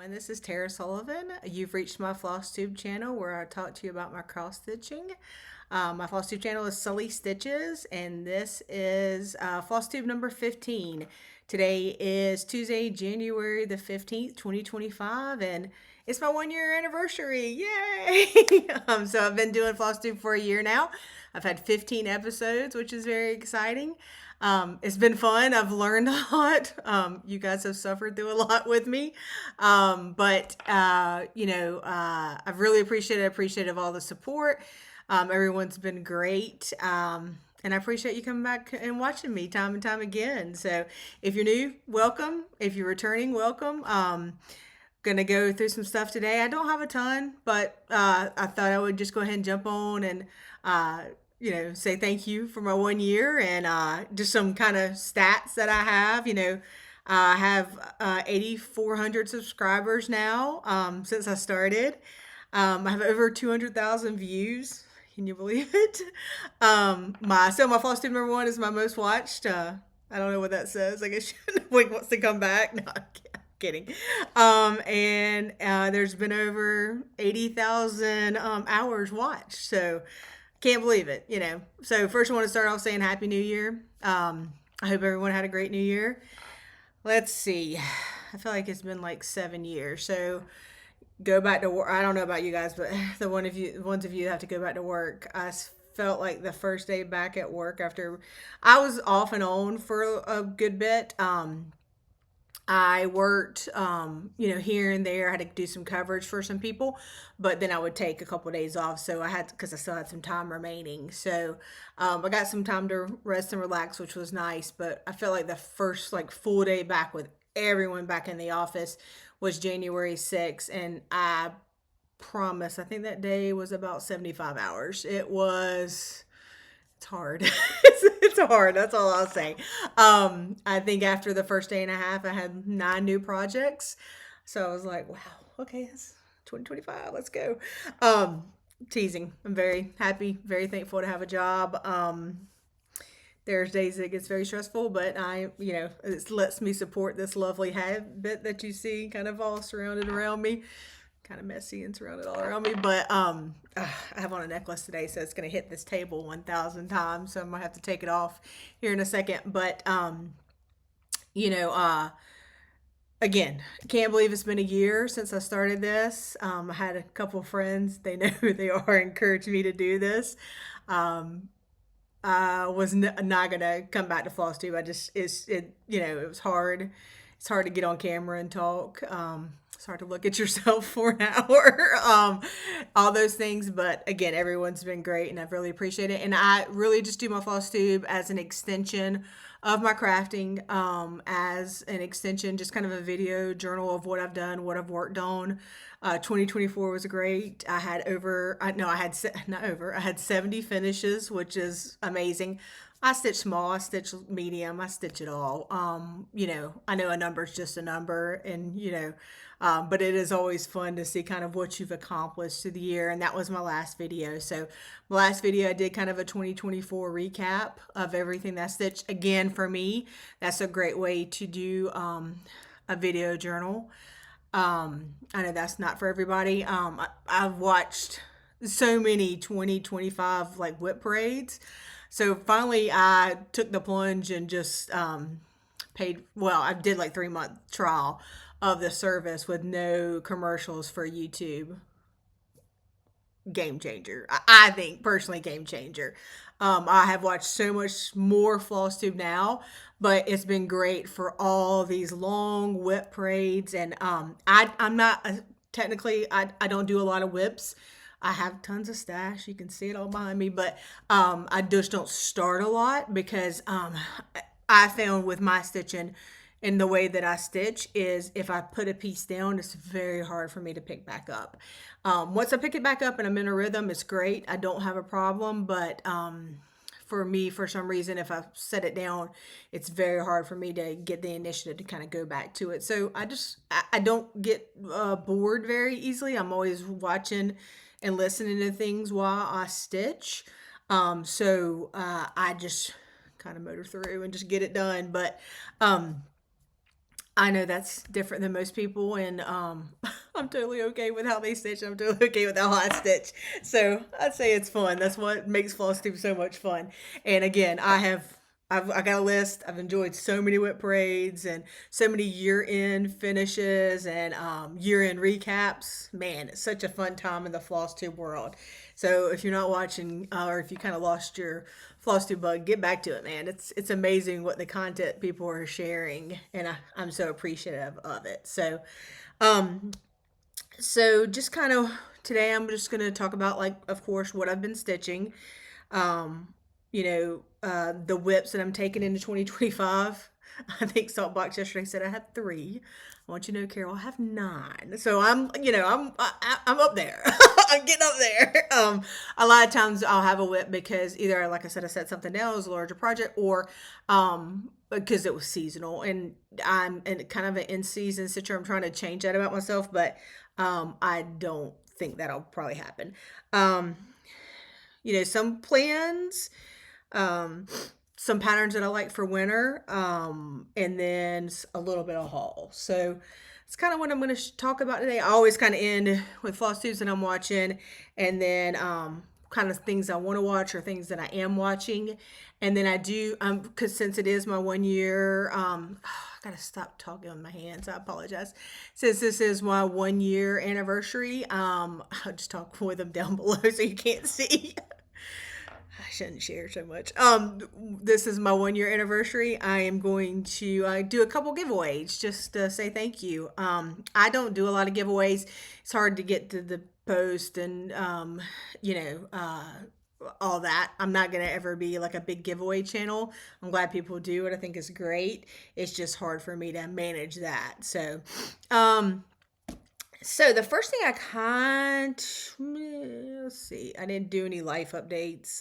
And this is Tara Sullivan. You've reached my Flosstube channel where I talk to you about my cross stitching. My Flosstube channel is Sully Stitches, and this is Flosstube number 15. Today is Tuesday, January the 15th, 2025, and it's my 1 year anniversary. Yay! So I've been doing Flosstube for a year now. I've had 15 episodes, which is very exciting. It's been fun. I've learned a lot. You guys have suffered through a lot with me. I've really appreciated all the support. Everyone's been great. And I appreciate you coming back and watching me time and time again. So if you're new, welcome. If you're returning, welcome. Gonna go through some stuff today. I don't have a ton, but I thought I would just go ahead and jump on and say thank you for my 1 year and just some kind of stats that I have. I have 8,400 subscribers now since I started. I have over 200,000 views. Can you believe it? My Flosstube number 1 is my most watched. I don't know what that says. I guess like wants to come back. No, I'm kidding. There's been over 80,000 hours watched. So can't believe it, So first I want to start off saying Happy New Year. I hope everyone had a great New Year. Let's see. I feel like it's been like 7 years. So go back to work. I don't know about you guys, but the ones of you that have to go back to work, I felt like the first day back at work after I was off and on for a good bit. I worked, here and there. I had to do some coverage for some people, but then I would take a couple of days off. So because I still had some time remaining. So I got some time to rest and relax, which was nice. But I felt like the first full day back with everyone back in the office was January 6th. And I promise, I think that day was about 75 hours. It's hard. It's hard. That's all I'll say. I think after the first day and a half, I had 9 new projects. So I was like, wow, okay, it's 2025. Let's go. Teasing. I'm very happy, very thankful to have a job. There's days it gets very stressful, but it lets me support this lovely habit that you see kind of all surrounded around me. Kind of messy and surrounded all around me, but I have on a necklace today, so it's going to hit this table 1,000 times, so I'm going to have to take it off here in a second. But again, can't believe it's been a year since I started this. I had a couple of friends, they know who they are, encouraged me to do this. I was not gonna come back to Flosstube. It was hard. It's hard to get on camera and talk. It's hard to look at yourself for an hour. All those things. But again, everyone's been great, and I've really appreciated it. And I really just do my Flosstube as an extension of my crafting, as an extension, just kind of a video journal of what I've done, what I've worked on. 2024 was great. I had I had 70 finishes, which is amazing. I stitch small, I stitch medium, I stitch it all. I know a number is just a number, and but it is always fun to see kind of what you've accomplished through the year. And that was my last video. So my last video, I did kind of a 2024 recap of everything that I stitched. Again, for me, that's a great way to do a video journal. I know that's not for everybody. I've watched so many 2025 whip parades. So finally I took the plunge and just I did 3-month trial of the service with no commercials for YouTube. Game changer. I think personally game changer. I have watched so much more Flosstube now, but it's been great for all these long whip parades. And I'm not technically, I don't do a lot of whips. I have tons of stash. You can see it all behind me, but I just don't start a lot because I found with my stitching and the way that I stitch is if I put a piece down, it's very hard for me to pick back up. Once I pick it back up and I'm in a rhythm, it's great. I don't have a problem, but for me, for some reason, if I set it down, it's very hard for me to get the initiative to kind of go back to it. So I don't get bored very easily. I'm always watching and listening to things while I stitch. I just kind of motor through and just get it done. But I know that's different than most people, and I'm totally okay with how they stitch. I'm totally okay with how I stitch. So I'd say it's fun. That's what makes Flosstube so much fun. And again, I got a list. I've enjoyed so many whip parades and so many year-end finishes and year-end recaps. Man, it's such a fun time in the Flosstube world. So if you're not watching, or if you kind of lost your Flosstube bug, get back to it, man. It's amazing what the content people are sharing, and I'm so appreciative of it. Um, so just kind of today, I'm just gonna talk about, like, of course, what I've been stitching. Um, the whips that I'm taking into 2025. I think Saltbox yesterday said I had three. I want you to know, Carol, I have nine. So I'm up there. I'm getting up there. A lot of times I'll have a whip because either, like I said, I set something down as a larger project, or because it was seasonal, and I'm in kind of an in season situation. I'm trying to change that about myself, but I don't think that'll probably happen. Um, some plans, um, some patterns that I like for winter, and then a little bit of haul. So it's kind of what I'm going to talk about today. I always kind of end with floss tubes that I'm watching, and then kind of things I want to watch or things that I am watching. And then I do, because since it is my 1 year, I gotta stop talking on my hands. I apologize. Since this is my 1 year anniversary, I'll just talk with them down below so you can't see. I shouldn't share so much. This is my 1 year anniversary. I am going to do a couple giveaways just to say thank you. I don't do a lot of giveaways. It's hard to get to the post and you know uh, all that. I'm not gonna ever be like a big giveaway channel. I'm glad people do it. I think it's great. It's just hard for me to manage that. Um, so the first thing I let's see, I didn't do any life updates.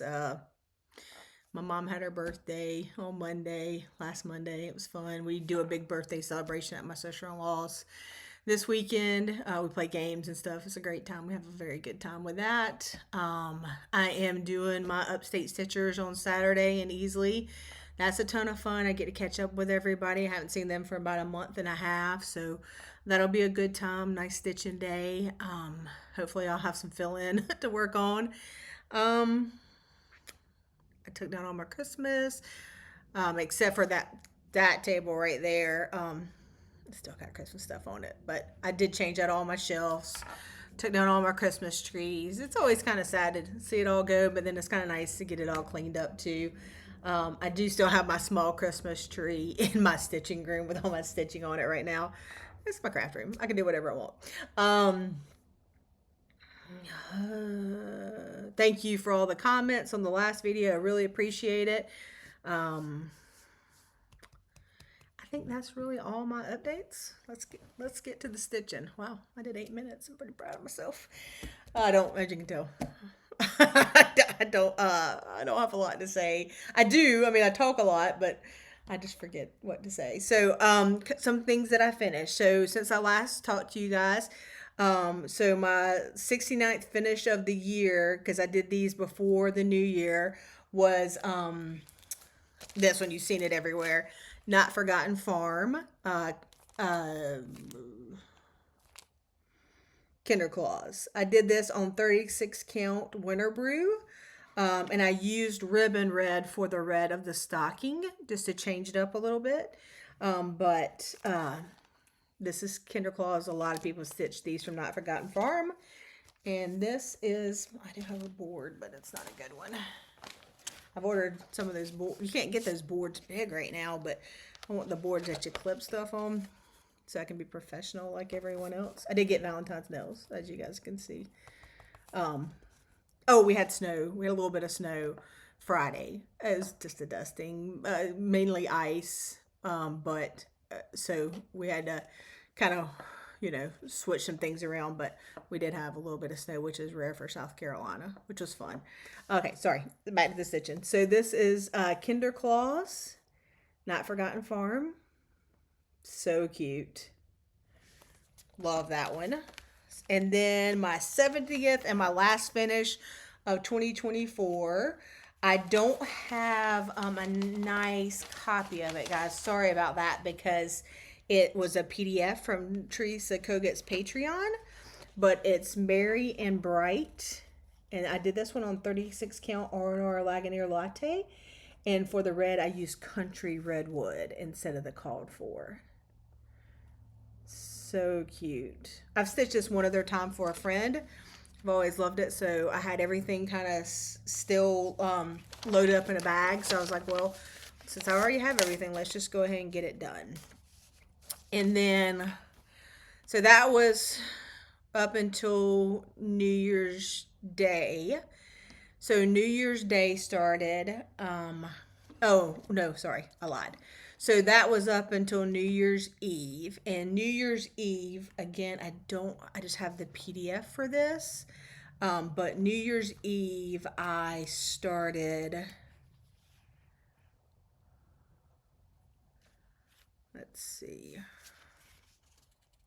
My mom had her birthday on Monday, last Monday. It was fun. We do a big birthday celebration at my sister-in-law's this weekend. We play games and stuff. It's a great time. We have a very good time with that. I am doing my upstate stitchers on Saturday in Easley. That's a ton of fun. I get to catch up with everybody. I haven't seen them for about a month and a half, so that'll be a good time. Nice stitching day. Hopefully I'll have some fill in to work on. Um, I took down all my Christmas, except for that table right there. Still got Christmas stuff on it, but I did change out all my shelves. Took down all my Christmas trees. It's always kind of sad to see it all go, but then it's kind of nice to get it all cleaned up too. I do still have my small Christmas tree in my stitching room with all my stitching on it right now. It's my craft room. I can do whatever I want. Thank you for all the comments on the last video. I really appreciate it. I think that's really all my updates. Let's get to the stitching. Wow, I did 8 minutes. I'm pretty proud of myself. I don't, as you can tell, I don't have a lot to say. I do. I mean, I talk a lot, but I just forget what to say. So, some things that I finished. So since I last talked to you guys, so my 69th finish of the year, because I did these before the new year, was this one. You've seen it everywhere. Notforgotten Farm, Kinder Claus. I did this on 36 count winter brew, and I used ribbon red for the red of the stocking just to change it up a little bit. But this is Kinder Claus. A lot of people stitch these from Notforgotten Farm, and this is, I do have a board, but it's not a good one. I've ordered some of those boards. You can't get those boards big right now, but I want the boards that you clip stuff on so I can be professional like everyone else. I did get Valentine's nails, as you guys can see. Oh, we had snow. We had a little bit of snow Friday. It was just a dusting, mainly ice. But so we had to kind of, switch some things around, but we did have a little bit of snow, which is rare for South Carolina, which was fun. Okay, sorry, back to the stitching. So this is Kinder Claus, Notforgotten Farm. So cute. Love that one. And then my 70th and my last finish of 2024. I don't have a nice copy of it, guys. Sorry about that, because It was a PDF from Teresa Kogut's Patreon, but it's Merry and Bright. And I did this one on 36 count R&R Lagunier Latte. And for the red, I used Country Redwood instead of the called for. So cute. I've stitched this one other time for a friend. I've always loved it, so I had everything kind of still loaded up in a bag. So I was like, well, since I already have everything, let's just go ahead and get it done. And then, so that was up until New Year's Day. So New Year's Day started, oh, no, sorry, I lied. So that was up until New Year's Eve. And New Year's Eve, again, I just have the PDF for this. But New Year's Eve, I started, let's see.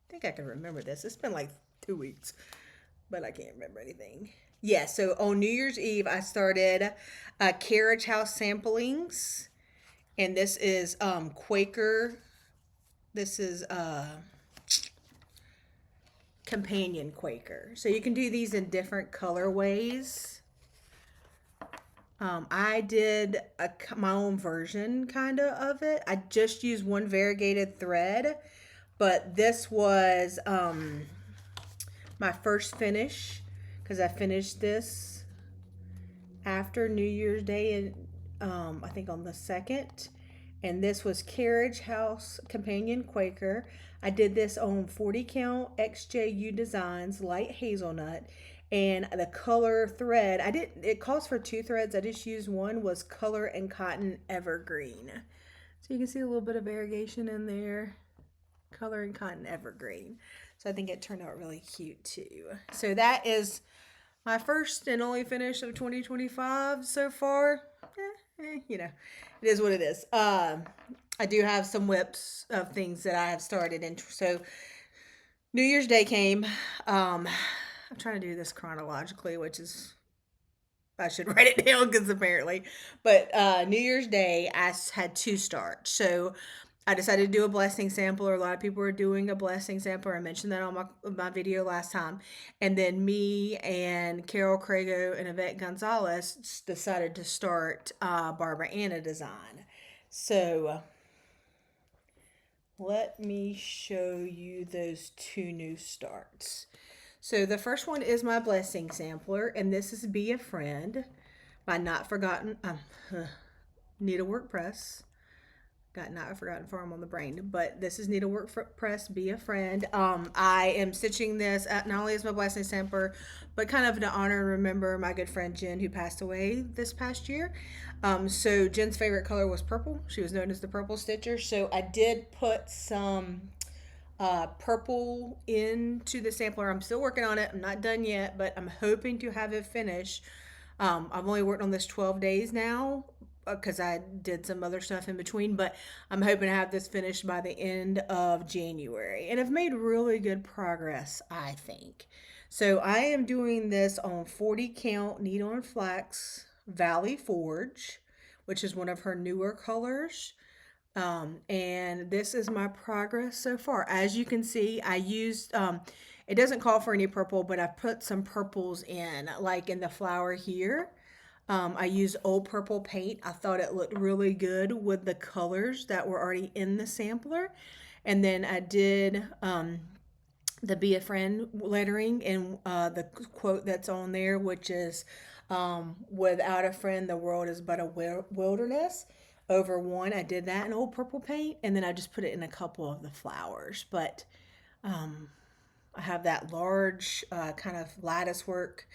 I think I can remember this. It's been like 2 weeks, but I can't remember anything. Yeah, so on New Year's Eve, I started Carriage House samplings. And this is Quaker. This is companion Quaker. So you can do these in different colorways. I did my own version kind of it. I just used one variegated thread, but this was my first finish because I finished this after New Year's Day, and I think on the 2nd. And this was Carriage House Companion Quaker. I did this on 40 count XJU Designs Light Hazelnut. And the color thread, it calls for 2 threads. I just used one, was Color and Cotton Evergreen. So you can see a little bit of variegation in there. Color and Cotton Evergreen. So I think it turned out really cute too. So that is my first and only finish of 2025 so far. You know, it is what it is. I do have some whips of things that I have started. And so New Year's Day came. I'm trying to do this chronologically, which is, I should write it down because apparently. But New Year's Day, I had 2 starts. So I decided to do a blessing sampler. A lot of people are doing a blessing sampler. I mentioned that on my video last time. And then me and Carol Crago and Yvette Gonzalez decided to start Barbara Anna design. So let me show you those 2 new starts. So the first one is my blessing sampler, and this is Be a Friend by Notforgotten Needlework Press. Got Notforgotten Farm on the brain, but this is Needlework Press, Be a Friend. I am stitching this not only as my blessing sampler, but kind of to honor and remember my good friend Jen, who passed away this past year. So Jen's favorite color was purple. She was known as the Purple Stitcher. So I did put some purple into the sampler. I'm still working on it. I'm not done yet, but I'm hoping to have it finished. I've only worked on this 12 days now because I did some other stuff in between, but I'm hoping to have this finished by the end of January. And I've made really good progress, I think. So I am doing this on 40 count needle and flax Valley Forge, which is one of her newer colors. And this is my progress so far. As you can see, I used, it doesn't call for any purple, but I put some purples in, like in the flower here. I used old purple paint. I thought it looked really good with the colors that were already in the sampler. And then I did the Be a Friend lettering and the quote that's on there, which is, without a friend, the world is but a wilderness. Over one, I did that in old purple paint, and then I just put it in a couple of the flowers. But I have that large kind of lattice work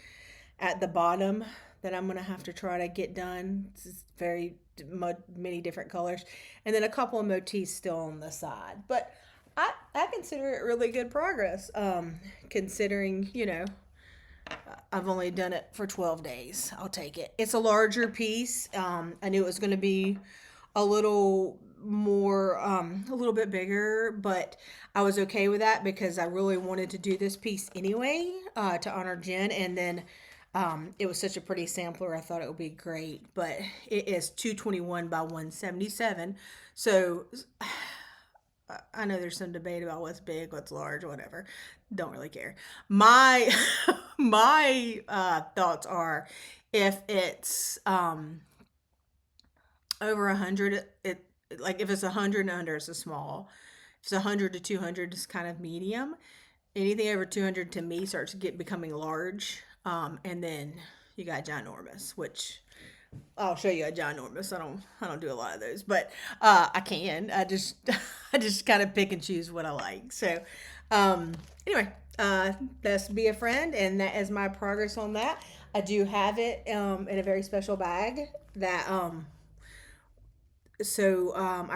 at the bottom that I'm going to have to try to get done. It's very many different colors. And then a couple of motifs still on the side. But I consider it really good progress, considering, you know, I've only done it for 12 days. I'll take it. It's a larger piece. I knew it was going to be a little more, a little bit bigger, but I was okay with that because I really wanted to do this piece anyway, to honor Jen. And then it was such a pretty sampler. I thought it would be great, but it is 221 by 177. So I know there's some debate about what's big, what's large, whatever. Don't really care. My my thoughts are, if it's over 100, it like if it's 100 and under, it's a small. If it's 100 to 200, it's kind of medium. Anything over 200 to me starts to get becoming large. And then you got ginormous, which I'll show you a ginormous. I don't do a lot of those, but I can. I just I just kind of pick and choose what I like. So anyway, let's be a friend, and that is my progress on that. I do have it in a very special bag that I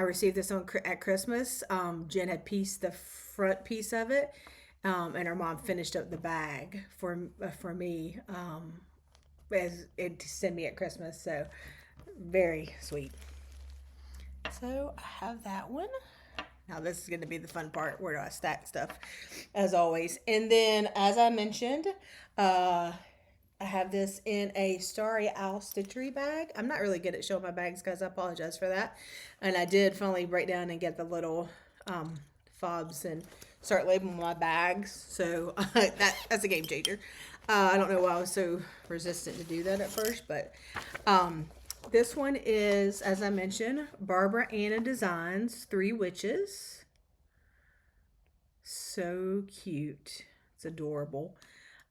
received this on at Christmas. Jen had pieced the front piece of it, and her mom finished up the bag for me, as it to send me at Christmas. So very sweet. So I have that one. Now this is going to be the fun part. Where do I stack stuff, as always? And then, as I mentioned, I have this in a Starry Owl Stitchery bag. I'm not really good at showing my bags, guys. I apologize for that. And I did finally break down and get the little fobs and start labeling my bags. So that's a game changer. I don't know why I was so resistant to do that at first, but this one is, as I mentioned, Barbara Anna Designs 3 Witches. So cute. It's adorable.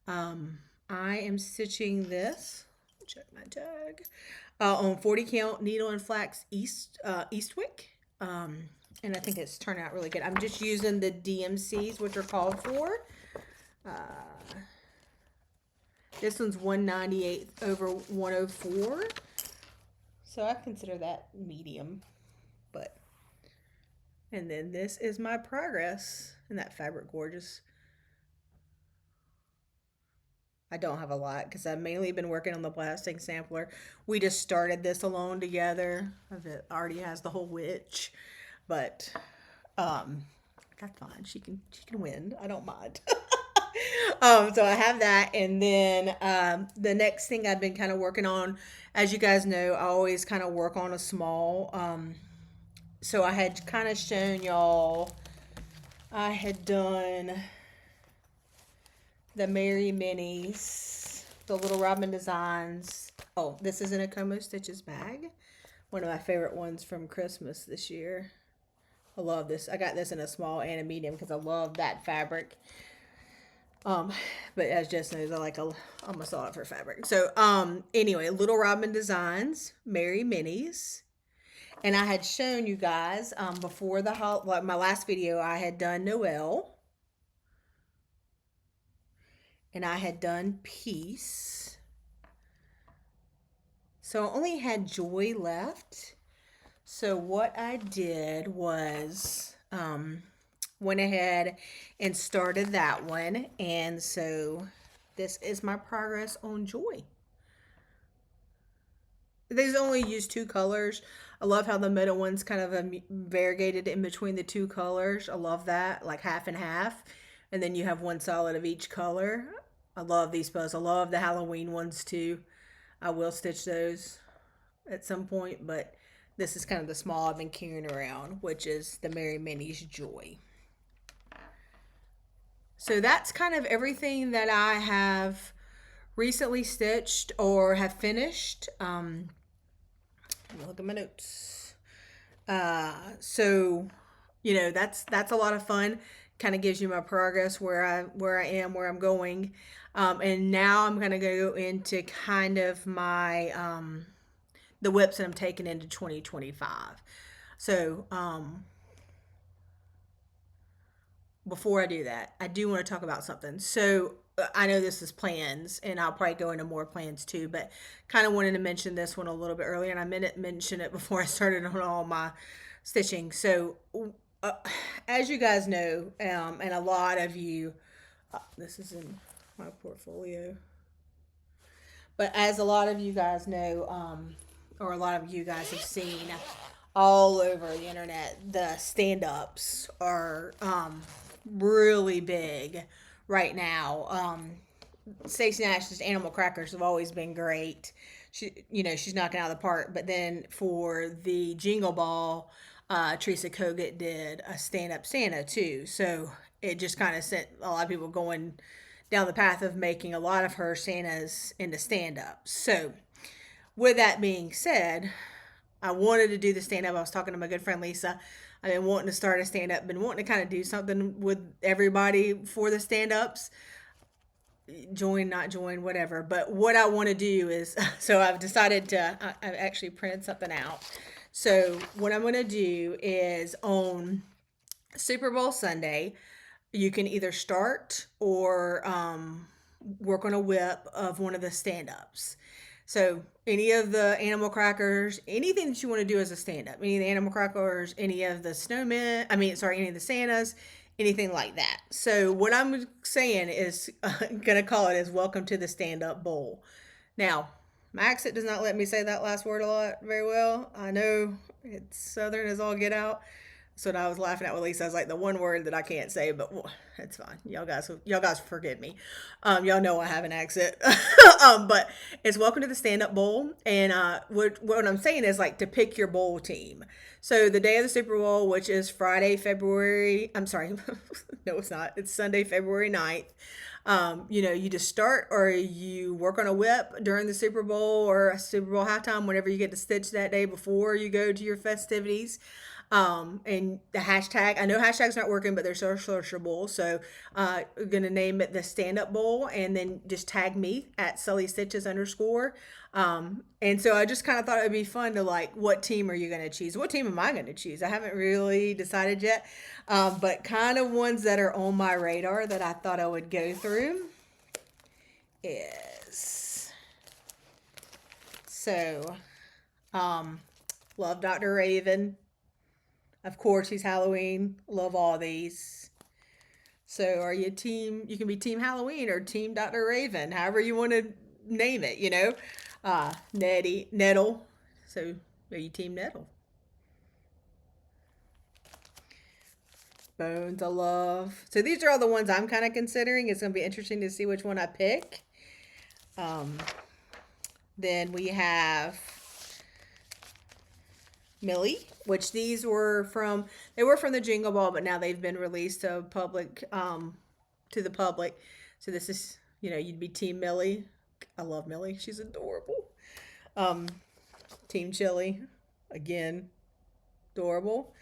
I am stitching this, check my tag, on 40 count needle and flax Eastwick. And I think it's turned out really good. I'm just using the DMCs, which are called for. This one's 198 over 104. So I consider that medium. And then this is my progress. Isn't that fabric gorgeous? I don't have a lot because I've mainly been working on the plastic sampler. We just started this alone together. It already has the whole witch, but that's fine. She can win. I don't mind. So I have that, and then the next thing I've been kind of working on, as you guys know, I always kind of work on a small. So I had kind of shown y'all. I had done the Merry Minis, the Little Robin Designs. Oh, this is in a Como Stitches bag. One of my favorite ones from Christmas this year. I love this. I got this in a small and a medium because I love that fabric. But as Jess knows, I'm a solid for fabric. So, anyway, Little Robin Designs, Merry Minis. And I had shown you guys, before my last video, I had done Noel. And I had done Peace. So I only had Joy left. So what I did was went ahead and started that one. And so this is my progress on Joy. These only use 2 colors. I love how the middle one's kind of variegated in between the 2 colors. I love that, like half and half. And then you have one solid of each color. I love these bows. I love the Halloween ones too. I will stitch those at some point, but this is kind of the small I've been carrying around, which is the Merry Minis Joy. So that's kind of everything that I have recently stitched or have finished. Let me look at my notes. So that's a lot of fun. Kind of gives you my progress, where I am, where I'm going. And now I'm gonna go into kind of my the whips that I'm taking into 2025. So before I do that, I do want to talk about something. So I know this is plans, and I'll probably go into more plans too, but kind of wanted to mention this one a little bit earlier, and I meant to mention it before I started on all my stitching. So as you guys know, and a lot of you, this is in my portfolio, but as a lot of you guys know, or a lot of you guys have seen all over the internet, the stand-ups are really big right now. Stacy Nash's animal crackers have always been great. She's knocking out of the park. But then for the Jingle Ball, Teresa Kogut did a stand-up Santa too. So it just kind of sent a lot of people going down the path of making a lot of her Santas into stand-up. So with that being said, I wanted to do the stand-up. I was talking to my good friend Lisa. I've been wanting to start a stand-up, been wanting to kind of do something with everybody for the stand-ups. Join, not join, whatever. But what I want to do is, so I've decided to, I've actually printed something out. So what I'm going to do is on Super Bowl Sunday, you can either start or work on a whip of one of the stand-ups. So any of the animal crackers, anything that you want to do as a stand-up, any of the animal crackers, any of the snowmen, any of the Santas, anything like that. So what I'm saying is gonna call it is welcome to the stand-up bowl. Now, my accent does not let me say that last word a lot very well. I know it's southern as all get out. So what I was laughing at with Lisa. I was like, the one word that I can't say, but it's fine. Y'all guys forgive me. Y'all know I have an accent. But it's welcome to the stand-up bowl. And what I'm saying is like to pick your bowl team. So the day of the Super Bowl, which is Friday, February, I'm sorry, no, it's not. It's Sunday, February 9th. You just start or you work on a whip during the Super Bowl or a Super Bowl halftime, whenever you get to stitch that day before you go to your festivities. And the hashtag, I know hashtag's not working, but they're searchable. So, we're going to name it the stand up bowl and then just tag me at Sully Stitches _. And so I just kind of thought it would be fun to like, what team are you going to choose? What team am I going to choose? I haven't really decided yet. But kind of ones that are on my radar that I thought I would go through is, so, love Dr. Raven. Of course, he's Halloween. Love all these. So are you team, you can be team Halloween or team Dr. Raven, however you want to name it, Nettle. So are you team Nettle? Bones, I love. So these are all the ones I'm kind of considering. It's going to be interesting to see which one I pick. Then we have Millie, which these were from, they were from the Jingle Ball, but now they've been released to the public. So this is, you'd be Team Millie. I love Millie. She's adorable. Team Chili, again, adorable.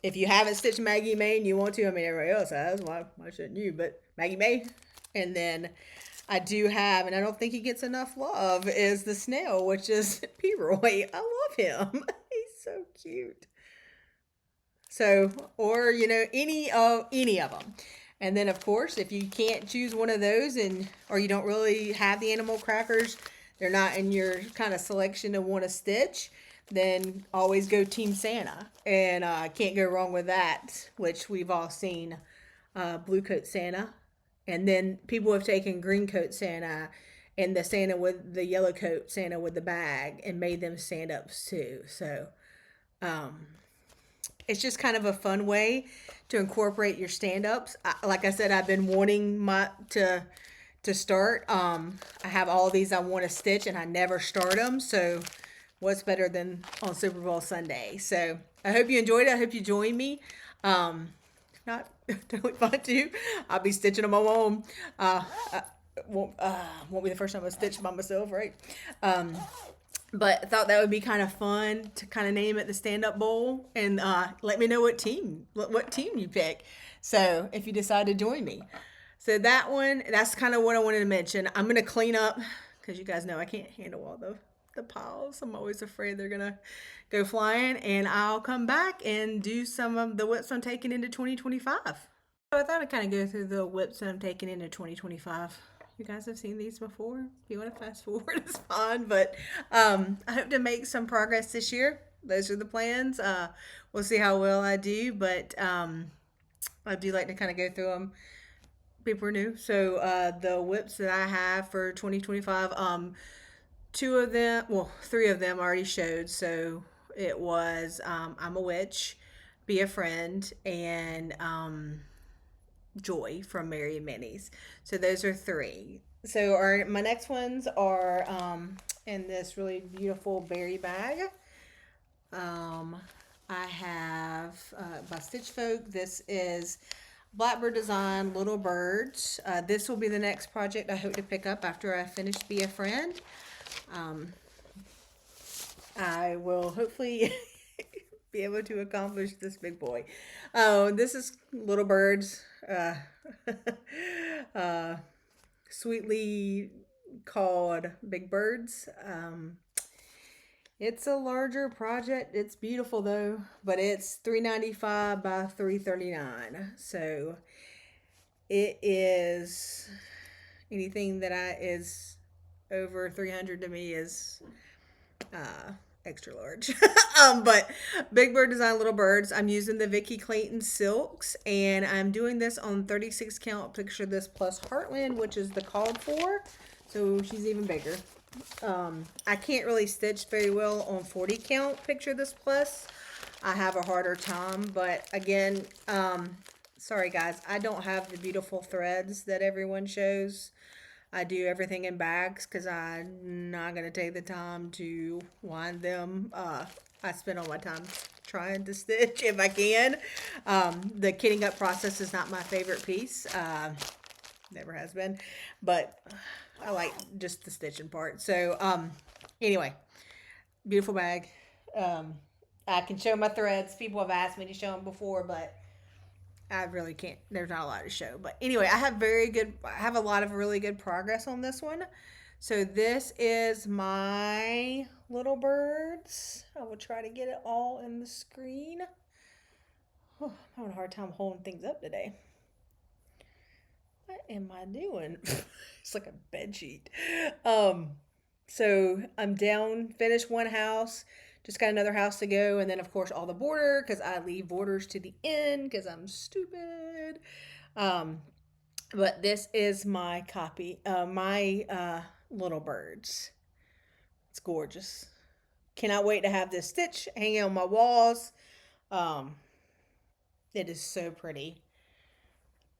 If you haven't stitched Maggie May and you want to, everybody else has, why shouldn't you? But Maggie May. And then I do have, and I don't think he gets enough love, is the snail, which is P-Roy. I love him. So cute. So, or any of them. And then of course, if you can't choose one of those or you don't really have the animal crackers, they're not in your kind of selection to want to stitch, then always go Team Santa. And can't go wrong with that, which we've all seen Blue Coat Santa. And then people have taken Green Coat Santa and the Santa with the yellow coat Santa with the bag and made them stand-ups too. So it's just kind of a fun way to incorporate your stand-ups. Like I said, I've been wanting to start. I have all these I want to stitch and I never start them. So what's better than on Super Bowl Sunday? So I hope you enjoyed it. I hope you join me. If not, totally fine too. I'll be stitching them on my own. Won't be the first time I stitch by myself, right? But I thought that would be kind of fun to kind of name it the stand-up bowl, and let me know what team you pick. So if you decide to join me, so that's kind of what I wanted to mention. I'm gonna clean up because you guys know I can't handle all the piles. I'm always afraid they're gonna go flying, and I'll come back and do some of the whips I'm taking into 2025. So I thought I'd kind of go through the whips that I'm taking into 2025. You guys have seen these before. If you want to fast forward, it's fine. But I hope to make some progress this year. Those are the plans. We'll see how well I do. But I do like to kind of go through them. People are new. So the whips that I have for 2025, three of them already showed. So it was I'm a Witch, Be a Friend, and Joy from Mary and Minnie's. So those are three. So my next ones are in this really beautiful berry bag. I have by Stitch Folk. This is Blackbird Design Little Birds. This will be the next project I hope to pick up after I finish Be a Friend. I will hopefully be able to accomplish this big boy. Oh, this is Little Birds. Sweetly called Big Birds. It's a larger project. It's beautiful though, but it's $3.95 by $3.39. So it is anything that is over 300 to me is extra large. But Big Bird Design Little Birds. I'm using the Vicky Clayton silks, and I'm doing this on 36 count. Picture this plus Heartland, which is the called for. So she's even bigger. I can't really stitch very well on 40 count. Picture this plus. I have a harder time, but again, sorry guys, I don't have the beautiful threads that everyone shows. I do everything in bags because I'm not going to take the time to wind them. I spend all my time trying to stitch if I can. The kitting up process is not my favorite piece. Never has been. But I like just the stitching part. So, anyway, beautiful bag. I can show my threads. People have asked me to show them before, but I really can't. There's not a lot to show. But anyway, I have a lot of really good progress on this one. So this is my Little Birds. I will try to get it all in the screen. Oh, I'm having a hard time holding things up today. What am I doing? It's like a bed sheet. So I'm down, finished one house. Just got another house to go, and then of course all the border, because I leave borders to the end because I'm stupid. But this is my copy, my Little Birds. It's gorgeous. Cannot wait to have this stitch hanging on my walls. It is so pretty.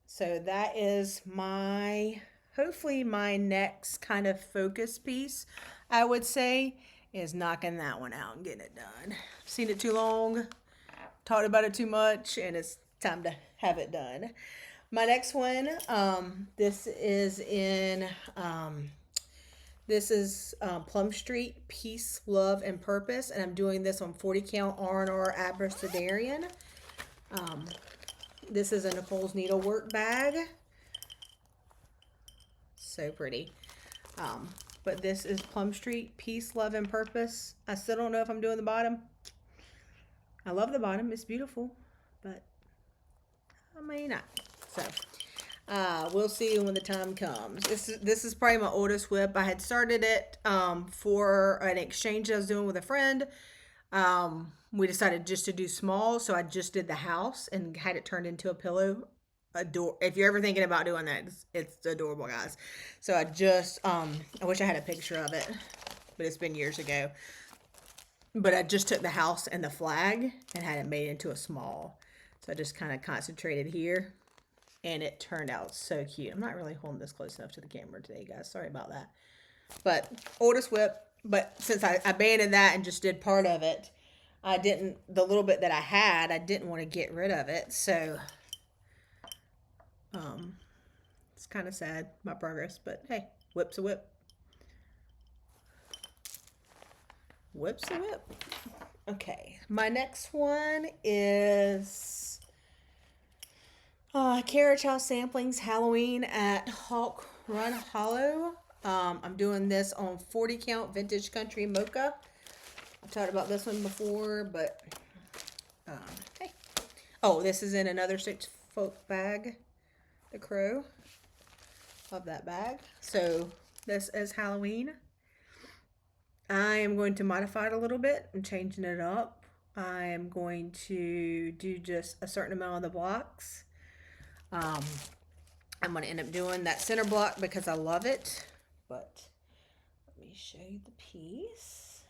So that is hopefully my next kind of focus piece, I would say, is knocking that one out and getting it done. Seen it too long, talked about it too much, and it's time to have it done. My next one, this is Plum Street, Peace, Love, and Purpose, and I'm doing this on 40 count R&R Abracadarian. This is a Nicole's Needlework bag. So pretty. But this is Plum Street, Peace, Love, and Purpose. I still don't know if I'm doing the bottom. I love the bottom. It's beautiful. But I may not. So, we'll see when the time comes. This is probably my oldest whip. I had started it for an exchange I was doing with a friend. We decided just to do small. So I just did the house and had it turned into a pillow. If you're ever thinking about doing that, it's adorable, guys. So I just I wish I had a picture of it, but it's been years ago. But I just took the house and the flag and had it made into a small. So I just kind of concentrated here, and it turned out so cute. I'm not really holding this close enough to the camera today, guys. Sorry about that. But oldest whip. But since I abandoned that and just did part of it, the little bit that I had, I didn't want to get rid of it. So it's kind of sad, my progress, but hey, whip's a whip. Whip's a whip. Okay, my next one is Carriage House Samplings Halloween at Hawk Run Hollow. I'm doing this on 40 count Vintage Country Mocha. I've talked about this one before, but hey. Oh, this is in another Stitch Folk bag. The crow. Love that bag. So this is Halloween. I am going to modify it a little bit. I'm changing it up. I am going to do just a certain amount of the blocks. I'm going to end up doing that center block because I love it. But let me show you the piece.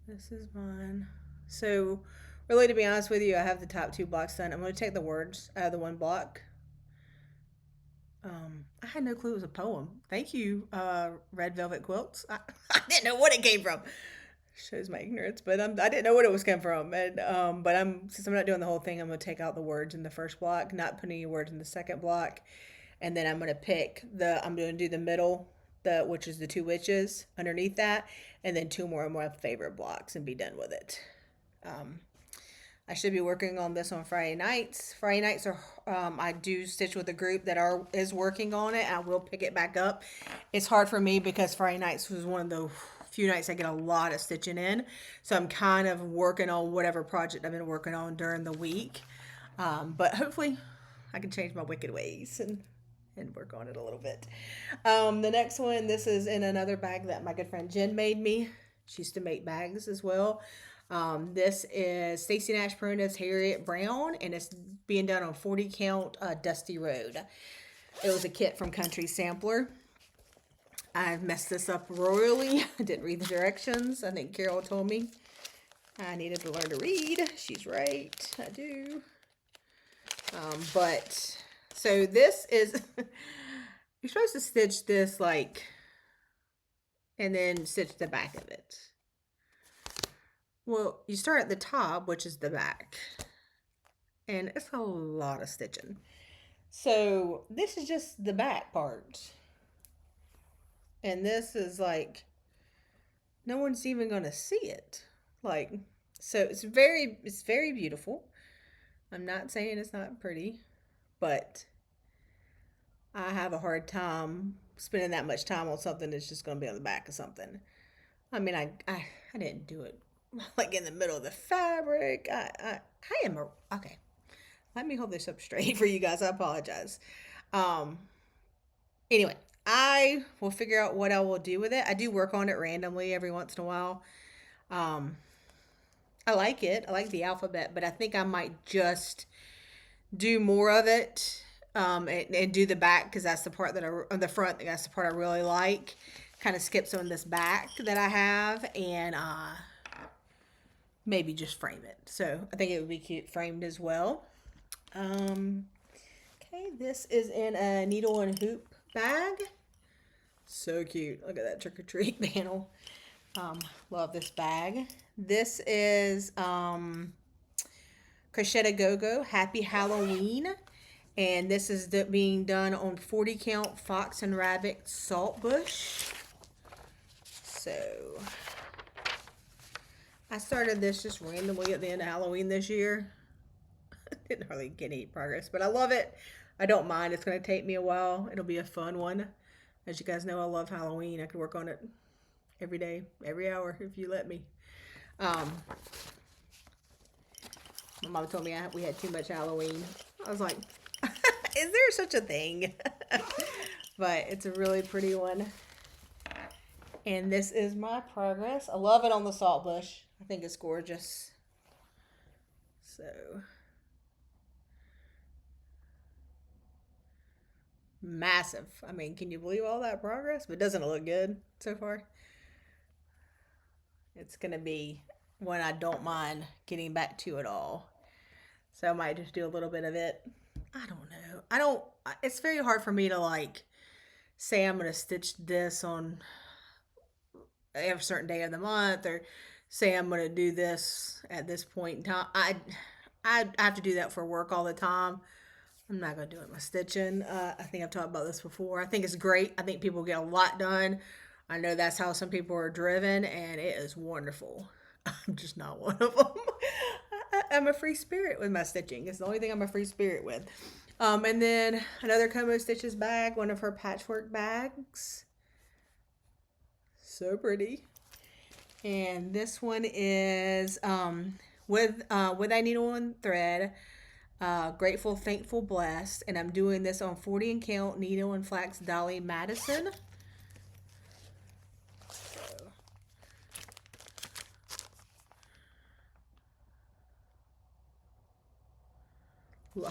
This is mine. So really, to be honest with you, I have the top two blocks done. I'm going to take the words out of the one block. I had no clue it was a poem. Thank you, Red Velvet Quilts. I didn't know what it came from. Shows my ignorance, but I didn't know what it was coming from. And but since I'm not doing the whole thing, I'm gonna take out the words in the first block, not put any words in the second block, and then I'm gonna pick I'm gonna do the middle, which is the two witches underneath that, and then two more of my favorite blocks, and be done with it. Um, I should be working on this on Friday nights. Friday nights are I do stitch with a group that is working on it. I will pick it back up. It's hard for me because Friday nights was one of the few nights I get a lot of stitching in, so I'm kind of working on whatever project I've been working on during the week. But hopefully, I can change my wicked ways and work on it a little bit. The next one, this is in another bag that my good friend Jen made me. She used to make bags as well. This is Stacy Nash Prunus Harriett Brown, and it's being done on 40 count Dusty Road. It was a kit from Country Sampler. I messed this up royally. I didn't read the directions. I think Carol told me I needed to learn to read. She's right. I do. But so this is you're supposed to stitch this like and then stitch the back of it. Well, you start at the top, which is the back, and it's a lot of stitching. So this is just the back part, and this is like no one's even gonna see it. Like, so it's very beautiful. I'm not saying it's not pretty, but I have a hard time spending that much time on something that's just gonna be on the back of something. I mean, I didn't do it like in the middle of the fabric. I am okay. Let me hold this up straight for you guys. I apologize. Anyway, I will figure out what I will do with it. I do work on it randomly every once in a while. I like it. I like the alphabet, but I think I might just do more of it and do the back because that's the part that on the front. That's the part I really like. Kind of skip some of this back that I have and maybe just frame it. So I think it would be cute framed as well. Okay, this is in a needle and hoop bag. So cute. Look at that trick or treat panel. Love this bag. This is Crocette Go-Go Happy Halloween. And this is being done on 40 count Fox and Rabbit Saltbush. So I started this just randomly at the end of Halloween this year. Didn't hardly get any progress, but I love it. I don't mind. It's going to take me a while. It'll be a fun one. As you guys know, I love Halloween. I could work on it every day, every hour, if you let me. My mom told me we had too much Halloween. I was like, is there such a thing? But it's a really pretty one. And this is my progress. I love it on the salt bush. I think it's gorgeous. So massive. I mean, can you believe all that progress? But doesn't it look good so far? It's going to be one I don't mind getting back to at all. So I might just do a little bit of it. I don't know. It's very hard for me to like say I'm going to stitch this on a certain day of the month or say I'm going to do this at this point in time. I have to do that for work all the time. I'm not going to do it my stitching. I think I've talked about this before. I think it's great. I think people get a lot done. I know that's how some people are driven, and it is wonderful. I'm just not one of them. I'm a free spirit with my stitching. It's the only thing I'm a free spirit with. And then another Como Stitches bag, one of her patchwork bags. So pretty. And this one is with a needle and thread. Grateful, Thankful, Blessed. And I'm doing this on 40 and count needle and flax Dolly Madison.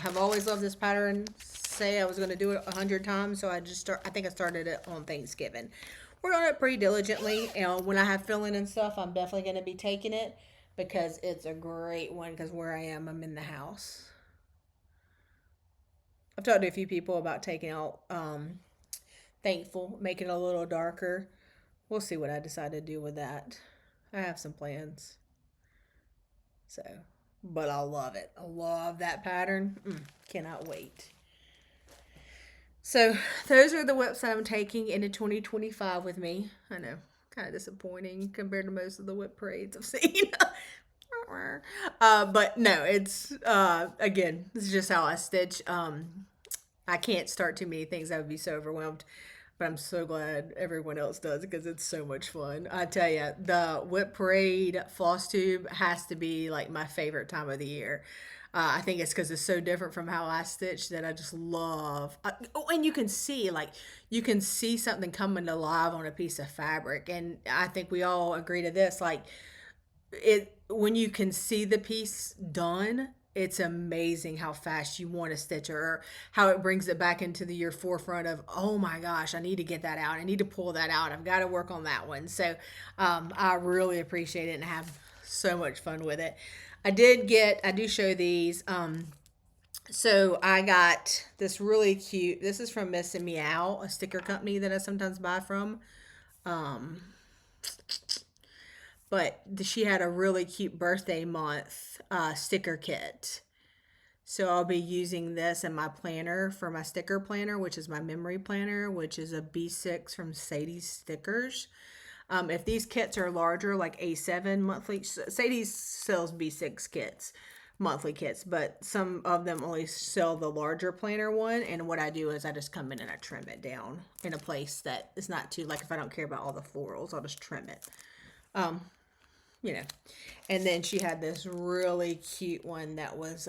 I've always loved this pattern. Say I was going to do it 100 times, so I think I started it on Thanksgiving. Worked on it pretty diligently, and when I have filling and stuff, I'm definitely going to be taking it because it's a great one. Because where I am, I'm in the house. I've talked to a few people about taking out Thankful, making it a little darker. We'll see what I decide to do with that. I have some plans. So, but I love it. I love that pattern. Cannot wait. So, those are the whips that I'm taking into 2025 with me. I know, kind of disappointing compared to most of the whip parades I've seen. But no, it's again, this is just how I stitch. I can't start too many things. I would be so overwhelmed. But I'm so glad everyone else does because it's so much fun. I tell you, the whip parade Flosstube has to be like my favorite time of the year. I think it's because it's so different from how I stitch that I just love. Oh, and you can see something coming alive on a piece of fabric, and I think we all agree to this. Like it when you can see the piece done, it's amazing how fast you want to stitch or how it brings it back into your forefront of, oh my gosh, I need to get that out, I need to pull that out, I've got to work on that one. So I really appreciate it and have so much fun with it. I do show these. So I got this really cute, this is from Miss and Meow, a sticker company that I sometimes buy from. Um, but she had a really cute birthday month sticker kit. So I'll be using this in my planner for my sticker planner, which is my memory planner, which is a B6 from Sadie's Stickers. If these kits are larger, like A7 monthly, Sadie sells B6 kits, monthly kits, but some of them only sell the larger planner one. And what I do is I just come in and I trim it down in a place that is not too, like if I don't care about all the florals, I'll just trim it. You know, and then she had this really cute one that was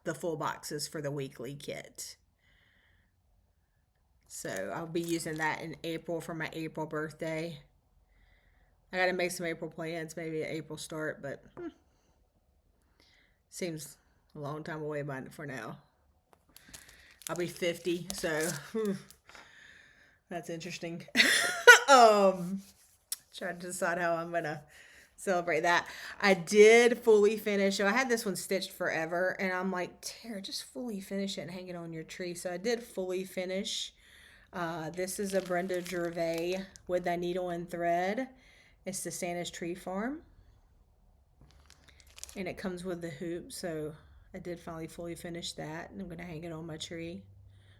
the full boxes for the weekly kit. So I'll be using that in April for my April birthday. I got to make some April plans, maybe an April start, but seems a long time away for now. I'll be 50, so that's interesting. Trying to decide how I'm gonna celebrate that. I did fully finish. So I had this one stitched forever, and I'm like, Tara, just fully finish it and hang it on your tree. So I did fully finish. This is a Brenda Gervais with the needle and thread. It's the Santa's Tree Farm. And it comes with the hoop, so I did finally fully finish that. And I'm going to hang it on my tree.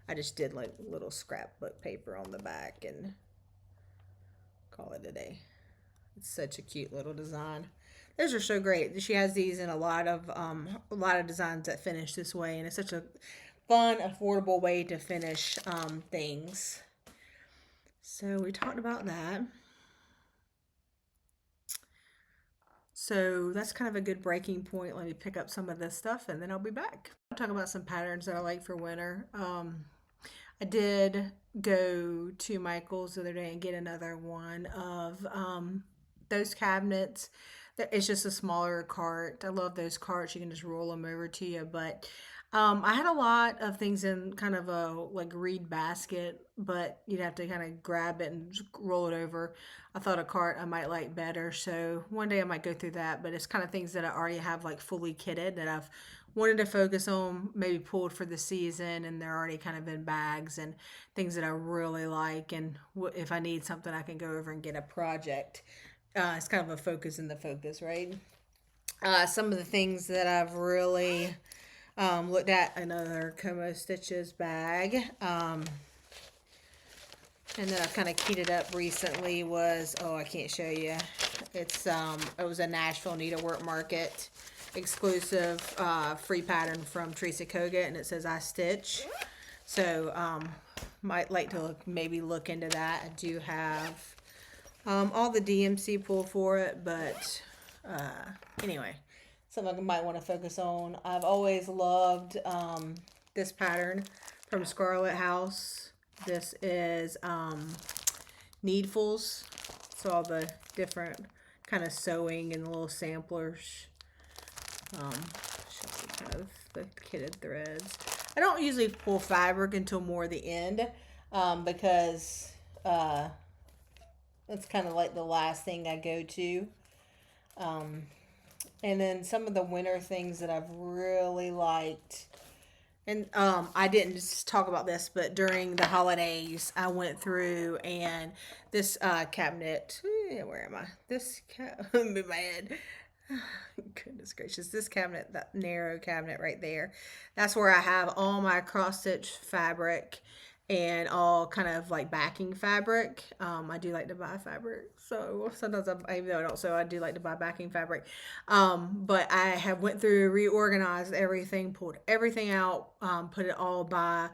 I just did like little scrapbook paper on the back and call it a day. It's such a cute little design. Those are so great. She has these in a lot of designs that finish this way, and it's such a fun, affordable way to finish things. So we talked about that. So that's kind of a good breaking point. Let me pick up some of this stuff and then I'll be back. I'll talk about some patterns that I like for winter. I did go to Michael's the other day and get another one of those cabinets. It's just a smaller cart. I love those carts. You can just roll them over to you. But I had a lot of things in kind of a like reed basket, but you'd have to kind of grab it and roll it over. I thought a cart I might like better, so one day I might go through that. But it's kind of things that I already have like fully kitted that I've wanted to focus on, maybe pulled for the season, and they're already kind of in bags and things that I really like. And if I need something, I can go over and get a project. It's kind of a focus in the focus, right? Some of the things that I've really looked at, another Como Stitches bag. And then I've kind of keyed it up recently was, oh, I can't show you. It was a Nashville Needlework Market exclusive free pattern from Teresa Kogut, and it says I Stitch. So might like to maybe look into that. I do have all the DMC pull for it, but anyway, something I might want to focus on. I've always loved this pattern from Scarlet House. This is Needfuls. So all the different kind of sewing and little samplers. Show you kind of the kitted threads. I don't usually pull fabric until more the end because that's kind of like the last thing I go to. And then some of the winter things that I've really liked. And I didn't just talk about this, but during the holidays, I went through and this cabinet, Yeah, where am I? This move my head. Goodness gracious, this cabinet, that narrow cabinet right there, that's where I have all my cross stitch fabric and all kind of like backing fabric. I do like to buy fabric, so sometimes even though I don't sew, I do like to buy backing fabric. But I have went through, reorganized everything, pulled everything out, put it all by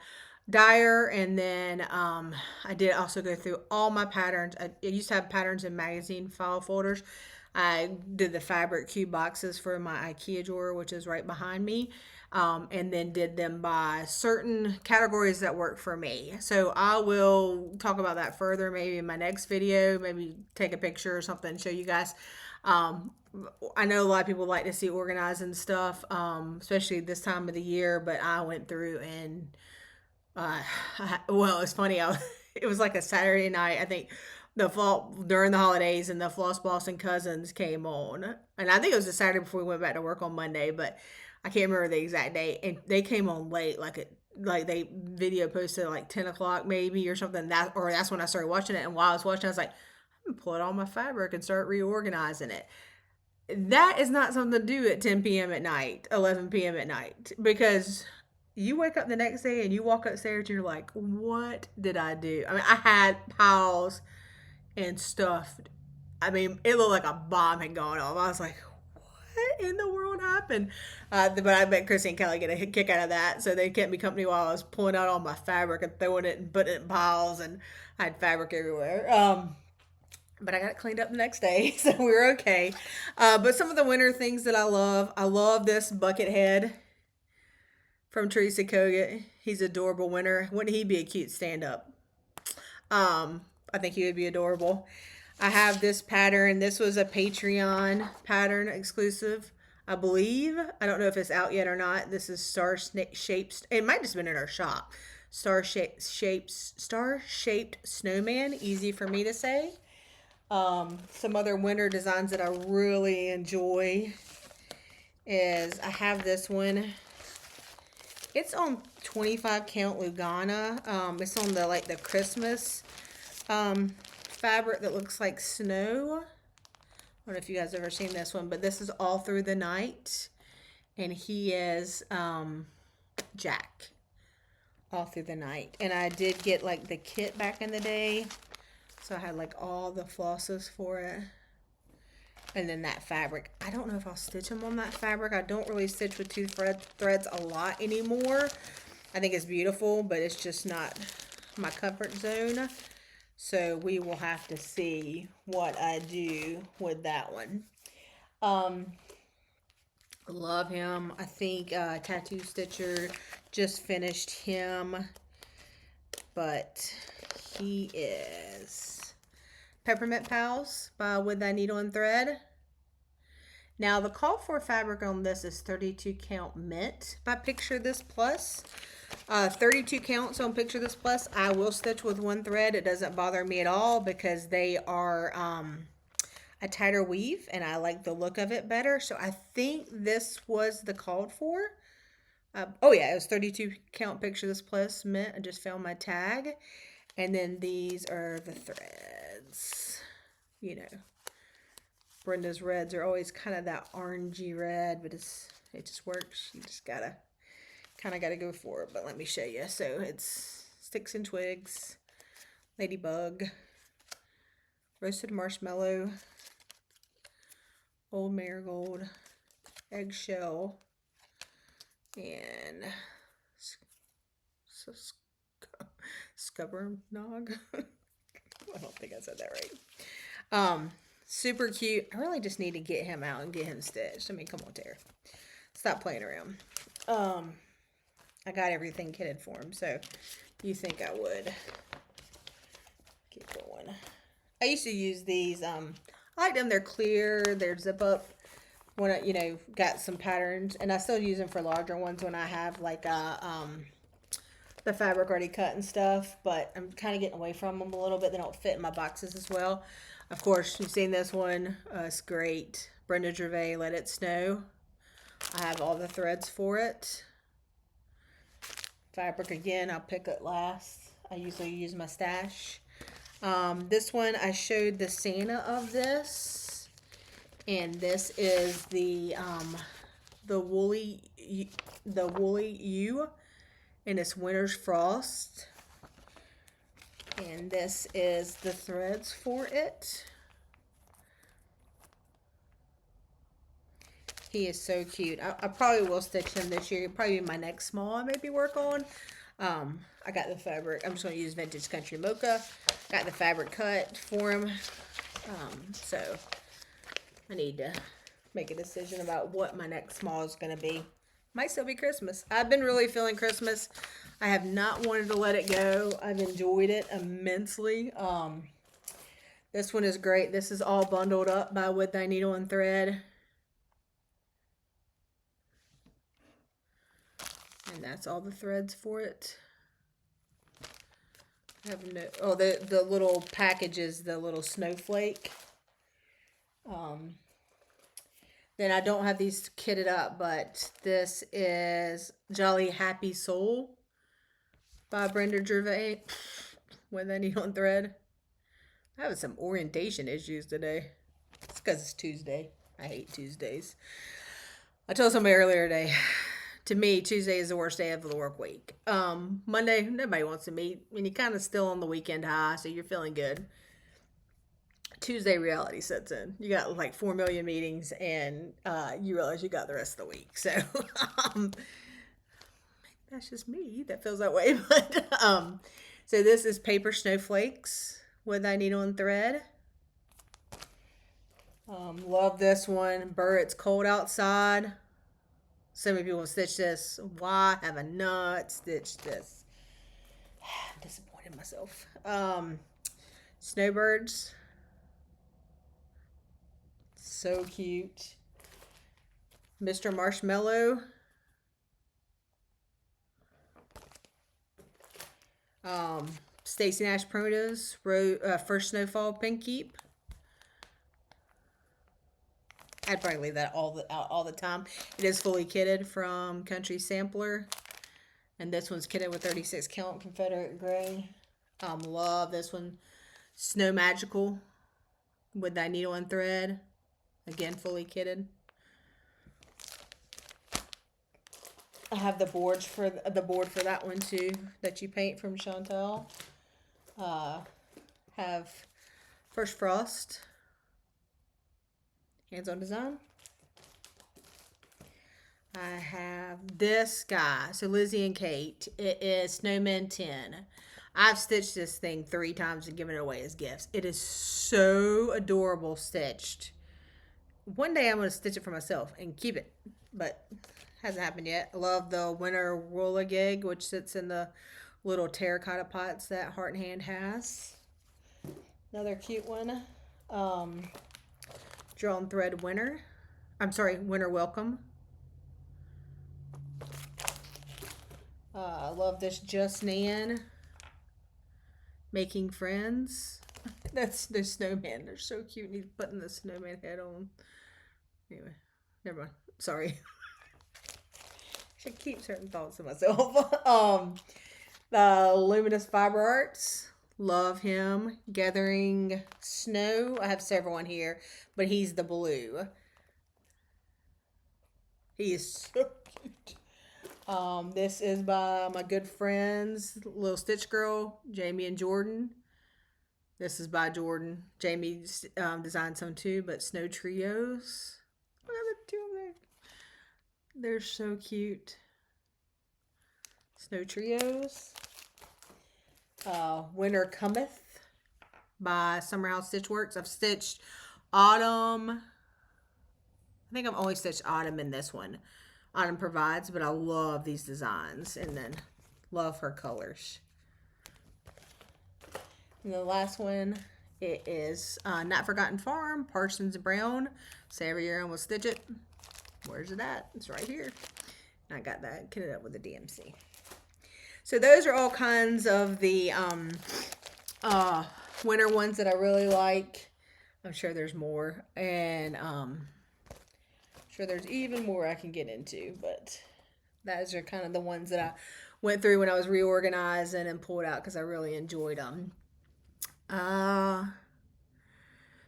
dyer, and then I did also go through all my patterns. I used to have patterns in magazine file folders. I did the fabric cube boxes for my IKEA drawer, which is right behind me, and then did them by certain categories that work for me. So I will talk about that further maybe in my next video, maybe take a picture or something and show you guys. I know a lot of people like to see organizing stuff, especially this time of the year, but I went through and well, it's funny. It was like a Saturday night. I think the fall during the holidays, and the Floss Boss and Cousins came on, and I think it was the Saturday before we went back to work on Monday, but I can't remember the exact date. And they came on late, like they video posted at like 10 o'clock maybe or something. That's when I started watching it. And while I was watching, I was like, I'm gonna pull out all my fabric and start reorganizing it. That is not something to do at 10 p.m. at night, 11 p.m. at night, because you wake up the next day and you walk upstairs and you're like, what did I do? I mean, I had piles and stuff. I mean, it looked like a bomb had gone off. I was like, what in the world happened? But I bet Chrissy and Kelly get a kick out of that. So they kept me company while I was pulling out all my fabric and throwing it and putting it in piles, and I had fabric everywhere. But I got it cleaned up the next day, so we were okay. But some of the winter things that I love this bucket head from Teresa Kogut. He's adorable winter. Wouldn't he be a cute stand-up? I think he would be adorable. I have this pattern. This was a Patreon pattern exclusive, I believe. I don't know if it's out yet or not. This is star shaped. It might have just been in our shop. Star shaped snowman. Easy for me to say. Some other winter designs that I really enjoy is I have this one. It's on 25 count Lugana. It's on the Christmas fabric that looks like snow. I don't know if you guys have ever seen this one, but this is all through the night, and he is Jack all through the night. And I did get like the kit back in the day, so I had like all the flosses for it. And then that fabric, I don't know if I'll stitch them on that fabric. I don't really stitch with two threads a lot anymore. I think it's beautiful, but it's just not my comfort zone. So we will have to see what I do with that one. Love him. I think Tattoo Stitcher just finished him, but he is Peppermint Pals by With Thy Needle and Thread. Now the call for fabric on this is 32 count mint by Picture This Plus. 32 counts on Picture This Plus. I will stitch with one thread. It doesn't bother me at all because they are a tighter weave and I like the look of it better. So I think this was the called for. Oh yeah, it was 32 count Picture This Plus mint. I just found my tag. And then these are the threads. You know, Brenda's reds are always kind of that orangey red, but it just works. You just kind of gotta go for it. But let me show you. So it's Sticks and Twigs, Ladybug, Roasted Marshmallow, Old Marigold, Eggshell, and Scubbernog. I don't think I said that right. Super cute. I really just need to get him out and get him stitched. I mean, come on, Tara. Stop playing around. I got everything kitted for him, so you think I would keep going. I used to use these. I like them. They're clear. They're zip up. When I, got some patterns, and I still use them for larger ones when I have like the fabric already cut and stuff, but I'm kind of getting away from them a little bit. They don't fit in my boxes as well. Of course, you've seen this one. It's great. Brenda Gervais, Let It Snow. I have all the threads for it. Fabric again, I'll pick it last. I usually use my stash. This one I showed the Santa of this, and this is the woolly U, and it's Winter's Frost, and this is the threads for it. He is so cute. I probably will stitch him this year. He'll probably be my next small I maybe work on. I got the fabric. I'm just going to use Vintage Country Mocha. Got the fabric cut for him. So I need to make a decision about what my next small is going to be. Might still be Christmas. I've been really feeling Christmas. I have not wanted to let it go. I've enjoyed it immensely. This one is great. This is all bundled up by With Thy Needle and Thread. And that's all the threads for it. I have no, oh, the little packages, the little snowflake. Then I don't have these kitted up, but this is Jolly Happy Soul by Brenda Gervais. With Thy Needle and Thread. I have some orientation issues today. It's because it's Tuesday. I hate Tuesdays. I told somebody earlier today, to me, Tuesday is the worst day of the work week. Monday, nobody wants to meet. And you're kind of still on the weekend high, so you're feeling good. Tuesday reality sets in. You got like 4 million meetings, and you realize you got the rest of the week. So that's just me. That feels that way. But so this is Paper Snowflakes With Thy Needle and Thread. Love this one. Burr, It's Cold Outside. So many people stitch this. Why have I not stitched this? I'm disappointed in myself. Snowbirds. So cute. Mr. Marshmallow. Stacy Nash Protos. First Snowfall Pink Keep. I'd probably leave that all the time. It is fully kitted from Country Sampler. And this one's kitted with 36 count Confederate Gray. Love this one. Snow Magical With Thy Needle and Thread. Again, fully kitted. I have the board for that one too, that you paint from Chantel. Have First Frost. Hands-on design. I have this guy. So Lizzie and Kate. It is Snowman 10. I've stitched this thing 3 times and given it away as gifts. It is so adorable stitched. One day I'm going to stitch it for myself and keep it. But hasn't happened yet. I love the Winter Whirligig, which sits in the little terracotta pots that Heart and Hand has. Another cute one. Drawn Thread Winter. I'm sorry, Winter Welcome. I love this Just Nan. Making Friends. That's their snowman. They're so cute. And he's putting the snowman head on. Anyway, never mind. Sorry. I should keep certain thoughts to myself. The Luminous Fiber Arts. Love him. Gathering Snow. I have several on here, but he's the blue. He is so cute. This is by my good friends, Little Stitch Girl, Jamie and Jordan. This is by Jordan. Jamie designed some too, but Snow Trios. Look at the two of them. They're so cute. Snow Trios. Winter Cometh by Summer House Stitchworks. I've stitched Autumn. I think I've only stitched Autumn in this one. Autumn Provides, but I love these designs. And then love her colors. And the last one, it is Notforgotten Farm, Parsons Brown. So every year I'm going to stitch it. Where's it at? It's right here. And I got that kitted up with the DMC. So those are all kinds of the winter ones that I really like. I'm sure there's more. And I'm sure there's even more I can get into. But those are kind of the ones that I went through when I was reorganizing and pulled out because I really enjoyed them. Uh,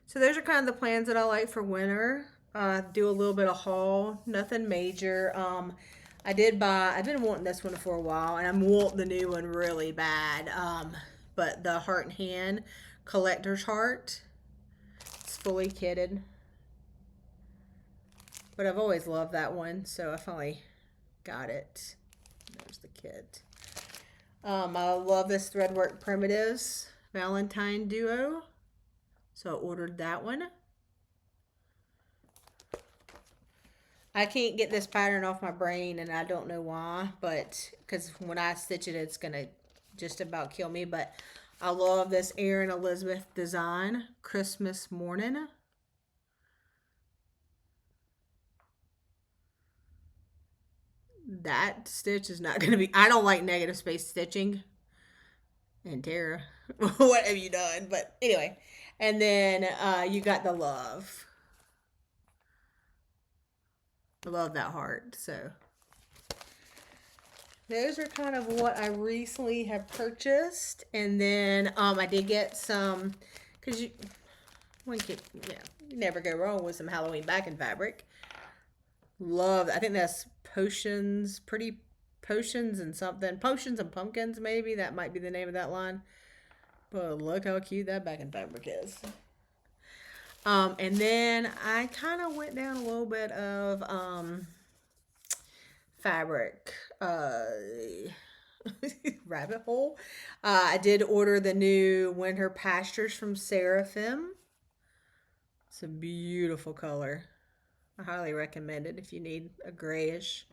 so those are kind of the plans that I like for winter. Do a little bit of haul, nothing major. I did buy. I've been wanting this one for a while, and I'm wanting the new one really bad. But the Heart and Hand collector's heart. It's fully kitted, but I've always loved that one, so I finally got it. There's the kit. I love this Threadwork Primitives Valentine Duo, so I ordered that one. I can't get this pattern off my brain, and I don't know why, but because when I stitch it, it's gonna just about kill me. But I love this Erin Elizabeth design, Christmas Morning. That stitch is not going to be, I don't like negative space stitching. And Tara, what have you done? But anyway, and then you got the love. I love that heart. So those are kind of what I recently have purchased. And then I did get some, because you never go wrong with some Halloween backing fabric. Love, I think that's potions, pretty potions and something. Potions and pumpkins, maybe. That might be the name of that line. But look how cute that backing fabric is. And then I kind of went down a little bit of fabric rabbit hole. I did order the new Winter Pastures from Seraphim. It's a beautiful color. I highly recommend it if you need a grayish.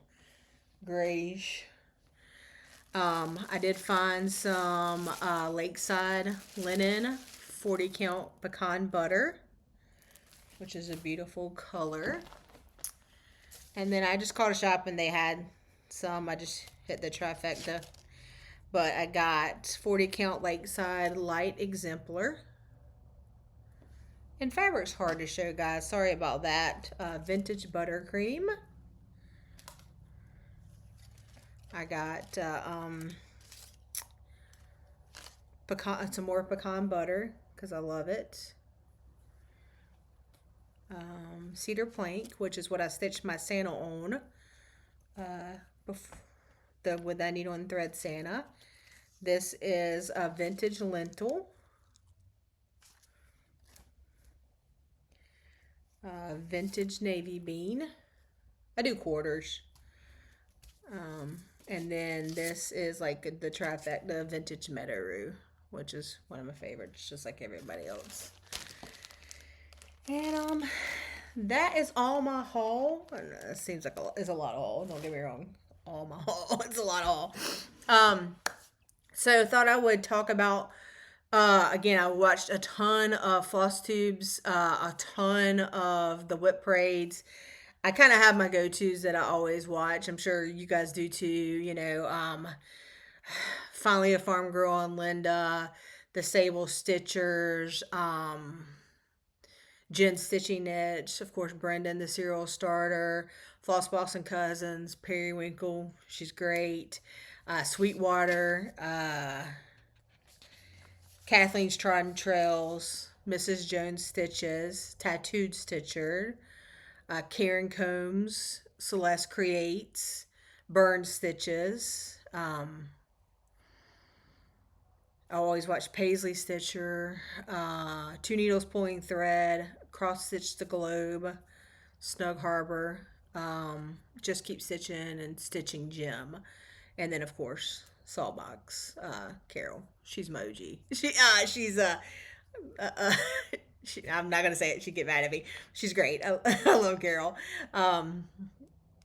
I did find some Lakeside linen 40 count pecan butter, which is a beautiful color. And then I just called a shop and they had some. I just hit the trifecta. But I got 40 count Lakeside light exemplar. And fabric's hard to show, guys. Sorry about that. Vintage buttercream. I got some more pecan butter because I love it. Cedar plank, which is what I stitched my Santa on. With that needle and thread Santa. This is a vintage lentil. Vintage navy bean. I do quarters. And then this is like the trifecta vintage meadow, which is one of my favorites, just like everybody else. And that is all my haul. It seems like it's a lot of haul. Don't get me wrong. All my haul. It's a lot of haul. So thought I would talk about. Again, I watched a ton of Flosstubes, a ton of the whip parades. I kind of have my go-tos that I always watch. I'm sure you guys do too. You know, Finally a Farm Girl and Linda, the Sable Stitchers, Jen Stitching Niche, of course, Brendan, the Serial Starter, Floss Boss and Cousins, Periwinkle, she's great, Sweetwater, Kathleen's Trodden Trails, Mrs. Jones Stitches, Tattooed Stitcher, Karen Combs, Celeste Creates, Burn Stitches. I always watch Paisley Stitcher, Two Needles Pulling Thread, Cross Stitch the Globe, Snug Harbor, Just Keep Stitching and Stitching Jim. And then, of course, Sawbox, Carol. She's Moji. I'm not gonna say it. She'd get mad at me. She's great. I love Carol.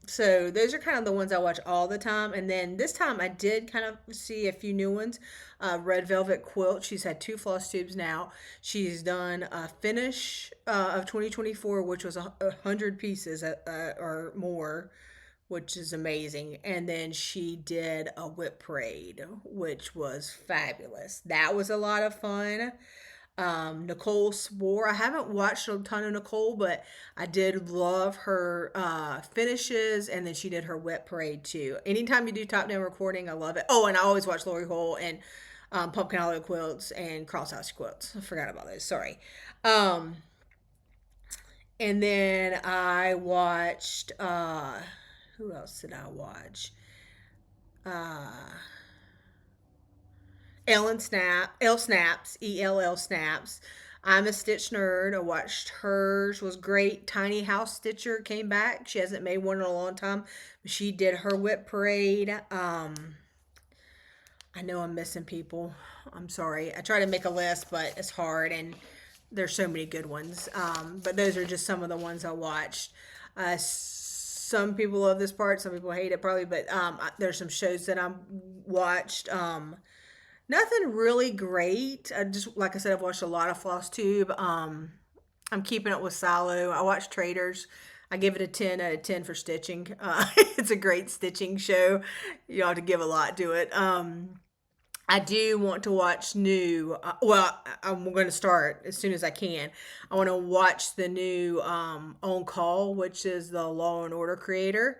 So those are kind of the ones I watch all the time. And then this time I did kind of see a few new ones. Red Velvet Quilt. She's had 2 Flosstubes now. She's done a finish of 2024, which was 100 pieces or more, which is amazing. And then she did a whip parade, which was fabulous. That was a lot of fun. Nicole Swore. I haven't watched a ton of Nicole, but I did love her finishes, and then she did her whip parade too. Anytime you do top down recording, I love it. Oh, and I always watch Lori Hole and pumpkin hollow quilts and crosshouse quilts. I forgot about those. Sorry. Um, and then I watched. Who else did I watch? Uh, Elle Snaps, ELL Snaps. I'm a Stitch nerd. I watched hers, was great. Tiny House Stitcher came back. She hasn't made one in a long time, but she did her whip parade. I know I'm missing people. I'm sorry. I try to make a list, but it's hard, and there's so many good ones. But those are just some of the ones I watched. Some people love this part, some people hate it probably, but there's some shows that I watched. Nothing really great. I just, like I said, I've watched a lot of Flosstube. I'm keeping up with Silo. I watch Traders. I give it a 10 out of 10 for stitching. It's a great stitching show. You don't have to give a lot to it. I do want to watch new. I'm going to start as soon as I can. I want to watch the new On Call, which is the Law and Order creator.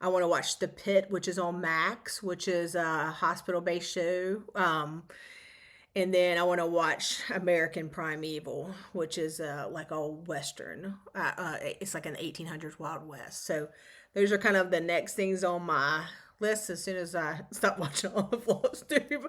I want to watch The Pit, which is on Max, which is a hospital-based show. And then I want to watch American Primeval, which is like a Western. It's like an 1800s Wild West. So those are kind of the next things on my list as soon as I stop watching all the Flosstube.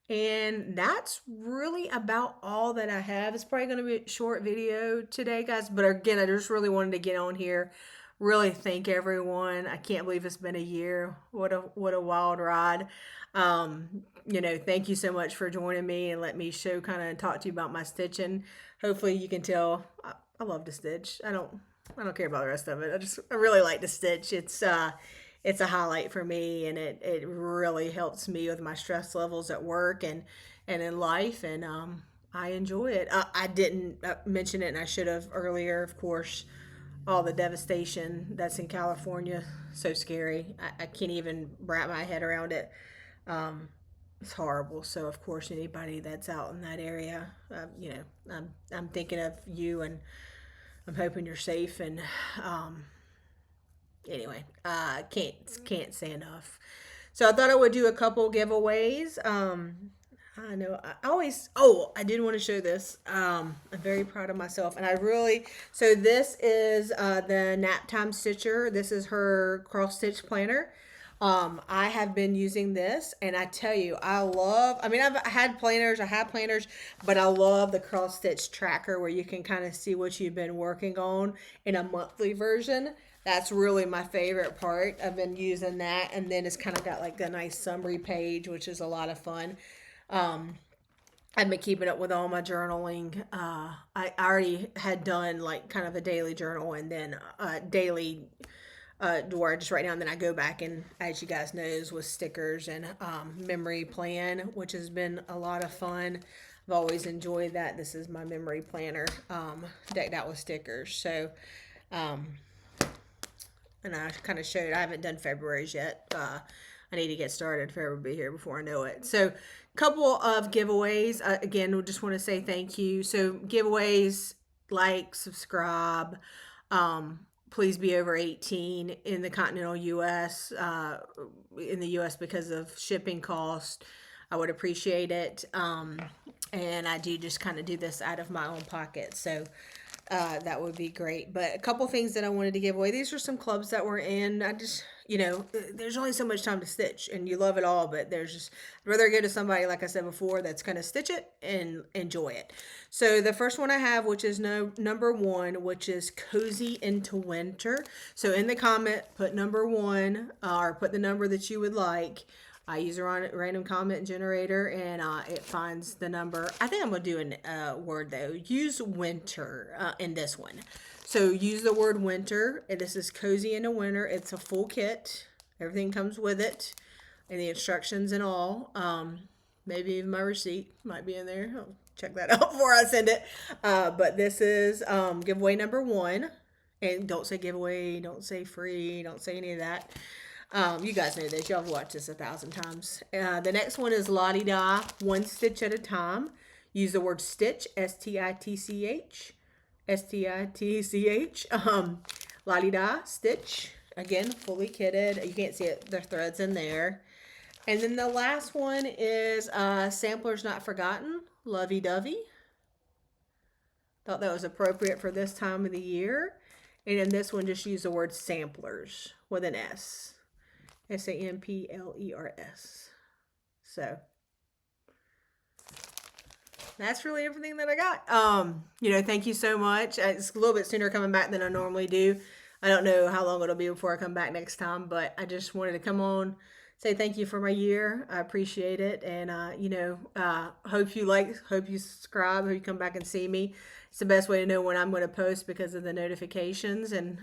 And that's really about all that I have. It's probably going to be a short video today, guys. But again, I just really wanted to get on here, really thank everyone. I can't believe it's been a year. What a wild ride. Thank you so much for joining me and let me show kind of talk to you about my stitching. Hopefully you can tell I love to stitch. I don't care about the rest of it. I really like to stitch. It's a highlight for me, and it really helps me with my stress levels at work and in life, and I enjoy it. I didn't mention it, and I should have earlier, of course. All the devastation that's in California, so scary. I can't even wrap my head around it. It's horrible. So of course, anybody that's out in that area, I'm thinking of you, and I'm hoping you're safe. And anyway, can't say enough. So I thought I would do a couple giveaways. I know I did want to show this. I'm very proud of myself, and so this is the Nap Time Stitcher. This is her cross stitch planner. I have been using this, and I tell you, I've had planners, but I love the cross stitch tracker where you can kind of see what you've been working on in a monthly version. That's really my favorite part. I've been using that, and then it's kind of got like the nice summary page, which is a lot of fun. I've been keeping up with all my journaling. I already had done like kind of a daily journal, and then daily where I just write down, then I go back and, as you guys knows, with stickers and memory plan, which has been a lot of fun. I've always enjoyed that. This is my memory planner decked out with stickers. So and I kind of showed, I haven't done February's yet. I need to get started. February will be here before I know it. So couple of giveaways. Again, we just want to say thank you. So giveaways, like, subscribe. Please be over 18 in the continental U.S. In the U.S. because of shipping cost. I would appreciate it. And I do just kind of do this out of my own pocket. So that would be great. But a couple things that I wanted to give away. These are some clubs that we're in. I just, there's only so much time to stitch, and you love it all, but I'd rather go to somebody, like I said before, that's going to stitch it and enjoy it. So the first one I have, which is number 1, which is Cozy into Winter. So in the comment, put number 1, or put the number that you would like. I use a random comment generator, and it finds the number. I think I'm going to do a word, though. Use winter in this one. So use the word winter. And this is Cozy into Winter. It's a full kit. Everything comes with it, and the instructions and all. Maybe even my receipt might be in there. I'll check that out before I send it. But this is giveaway number 1. And don't say giveaway. Don't say free. Don't say any of that. You guys know this. Y'all have watched this 1,000 times. The next one is La-Di-Da, 1 stitch at a time. Use the word stitch, S-T-I-T-C-H. S-T-I-T-C-H. La-Di-Da, stitch. Again, fully kitted. You can't see it. There's threads in there. And then the last one is Samplers Not Forgotten, Lovey Dovey. Thought that was appropriate for this time of the year. And in this one, just use the word samplers with an S. Samplers. So that's really everything that I got. Thank you so much. It's a little bit sooner coming back than I normally do. I don't know how long it'll be before I come back next time, but I just wanted to come on, say thank you for my year. I appreciate it. And, hope you hope you subscribe, hope you come back and see me. It's the best way to know when I'm going to post because of the notifications, and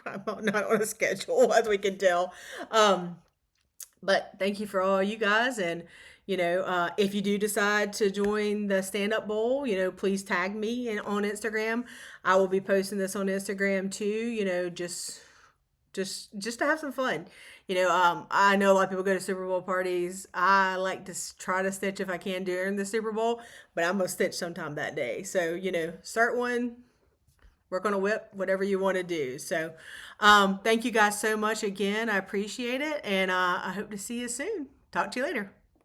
I'm not on a schedule, as we can tell. But thank you for all you guys. And, if you do decide to join the Stand-Up Bowl, please tag me on Instagram. I will be posting this on Instagram too, just to have some fun. I know a lot of people go to Super Bowl parties. I like to try to stitch if I can during the Super Bowl, but I'm going to stitch sometime that day. So, start one, work on a whip, whatever you want to do. So, thank you guys so much again. I appreciate it. And I hope to see you soon. Talk to you later.